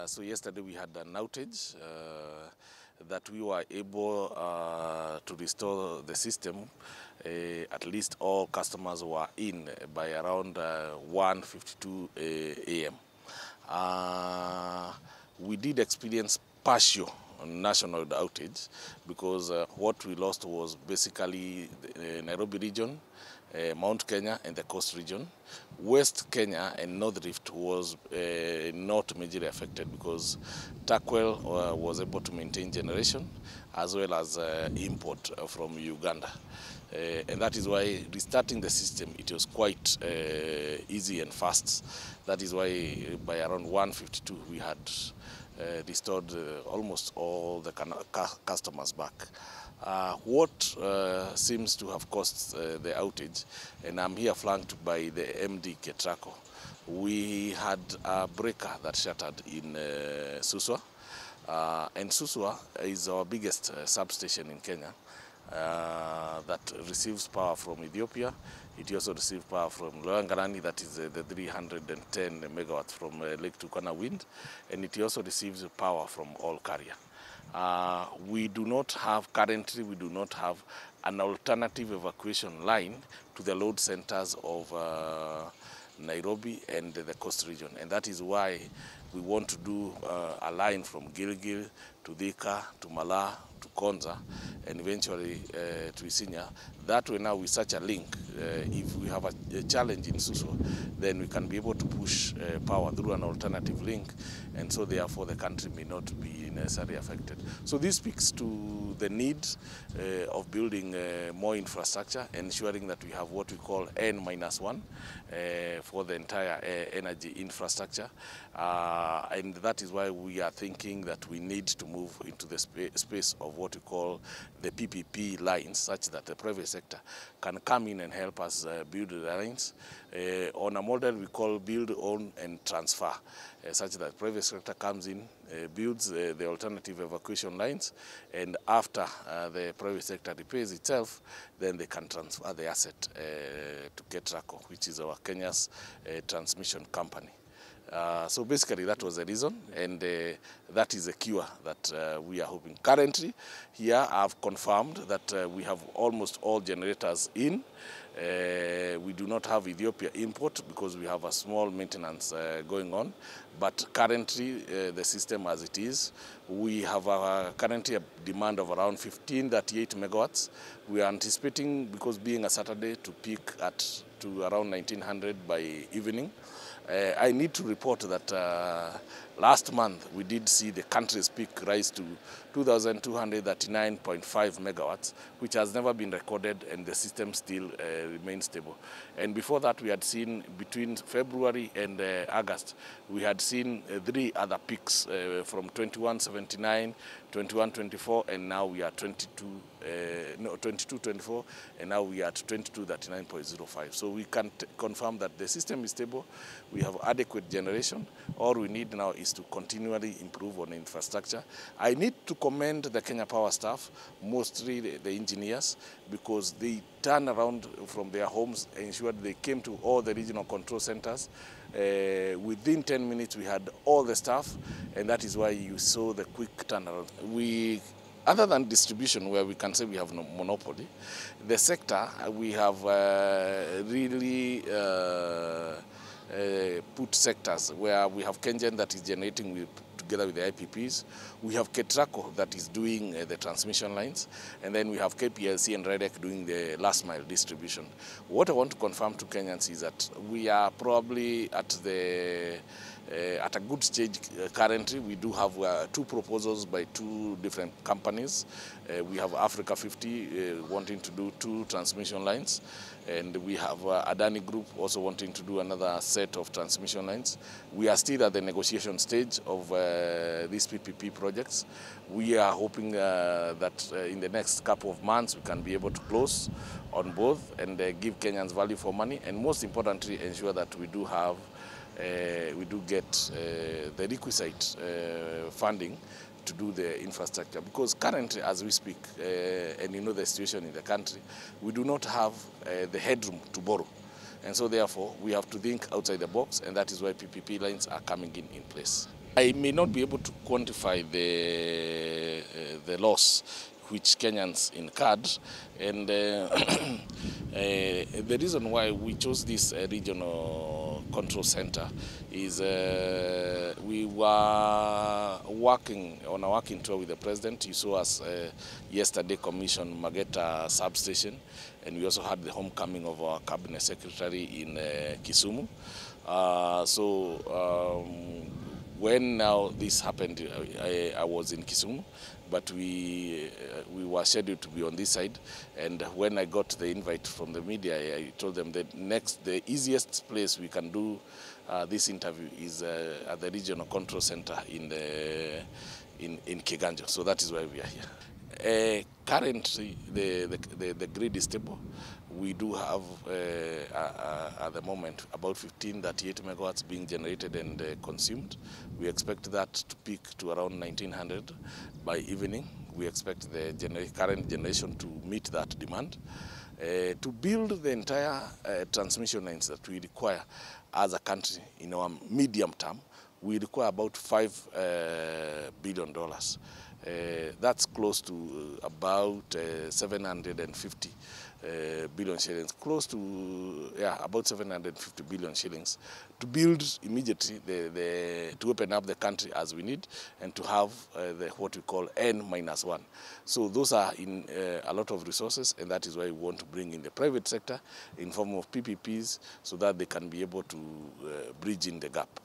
So yesterday we had an outage that we were able to restore the system. At least all customers were in by around 1:52 a.m. We did experience partial national outage because what we lost was basically the Nairobi region, Mount Kenya and the coast region. West Kenya and North Rift was not majorly affected because Takwel was able to maintain generation as well as import from Uganda. And that is why restarting the system, it was quite easy and fast. That is why by around 1:52 we had restored almost all the customers back. What seems to have caused the outage, and I'm here flanked by the MD Ketrako, we had a breaker that shattered in Suswa, and Suswa is our biggest substation in Kenya. That receives power from Ethiopia. It also receives power from Loyangarani, that is the 310 megawatts from Lake Turkana wind, and it also receives power from all carrier. Currently we do not have an alternative evacuation line to the load centers of Nairobi and the coast region, and that is why we want to do a line from Gilgil to Thika to Mala to Konza and eventually to Isinya. That way now with such a link, if we have a challenge in Suswa, then we can be able to push power through an alternative link, and so therefore the country may not be necessarily affected. So this speaks to the need of building more infrastructure, ensuring that we have what we call N-1 for the entire energy infrastructure. And that is why we are thinking that we need to move into the space of what we call the PPP lines, such that the private sector can come in and help us build the lines on a model we call build, own and transfer, such that private sector comes in, builds the alternative evacuation lines, and after the private sector repairs itself, then they can transfer the asset to Ketrako, which is our Kenya's transmission company. So basically that was the reason, and that is a cure that we are hoping. Currently, here I've confirmed that we have almost all generators in. We do not have Ethiopia import because we have a small maintenance going on, but currently the system as it is, we have currently a demand of around 1538 megawatts. We are anticipating, because being a Saturday, to peak to around 1900 by evening. I need to report that last month we did see the country's peak rise to 2,239.5 megawatts, which has never been recorded, and the system still remains stable. And before that, we had seen between February and August, we had seen 3 other peaks from 2179, 2124, and now we are 2224, and now we are at 2239.05. So we can confirm that the system is stable. We have adequate generation. All we need now is to continually improve on infrastructure. I need to commend the Kenya Power staff, mostly the engineers, because they turned around from their homes, ensured they came to all the regional control centers. Within 10 minutes, we had all the staff, and that is why you saw the quick turnaround. Other than distribution, where we can say we have no monopoly, the sector, we have really put sectors where we have Kengen that is generating together with the IPPs. We have Ketrako that is doing the transmission lines, and then we have KPLC and REDEC doing the last mile distribution. What I want to confirm to Kenyans is that we are probably at a good stage currently. We do have 2 proposals by 2 different companies. We have Africa 50 wanting to do 2 transmission lines, and we have Adani Group also wanting to do another set of transmission lines. We are still at the negotiation stage of these PPP projects. We are hoping that in the next couple of months we can be able to close on both and give Kenyans value for money, and most importantly ensure that we do get the requisite funding to do the infrastructure, because currently as we speak, and you know the situation in the country, we do not have the headroom to borrow, and so therefore we have to think outside the box, and that is why PPP lines are coming in place. I may not be able to quantify the loss which Kenyans incurred, and the reason why we chose this regional control center is we were working on a working tour with the president. You saw us yesterday commission Mageta substation, and we also had the homecoming of our cabinet secretary in Kisumu. When now this happened, I was in Kisumu, but we were scheduled to be on this side. And when I got the invite from the media, I told them that the easiest place we can do this interview is at the regional control center in Kiganjo. So that is why we are here. Currently, the grid is stable. We do have, at the moment, about 1538 megawatts being generated and consumed. We expect that to peak to around 1900 by evening. We expect the current generation to meet that demand. To build the entire transmission lines that we require as a country in our medium term, we require about $5 billion. That's close to about 750 billion shillings, close to, about 750 billion shillings to build immediately, to open up the country as we need, and to have what we call N-1. So those are in a lot of resources, and that is why we want to bring in the private sector in form of PPPs so that they can be able to bridge in the gap.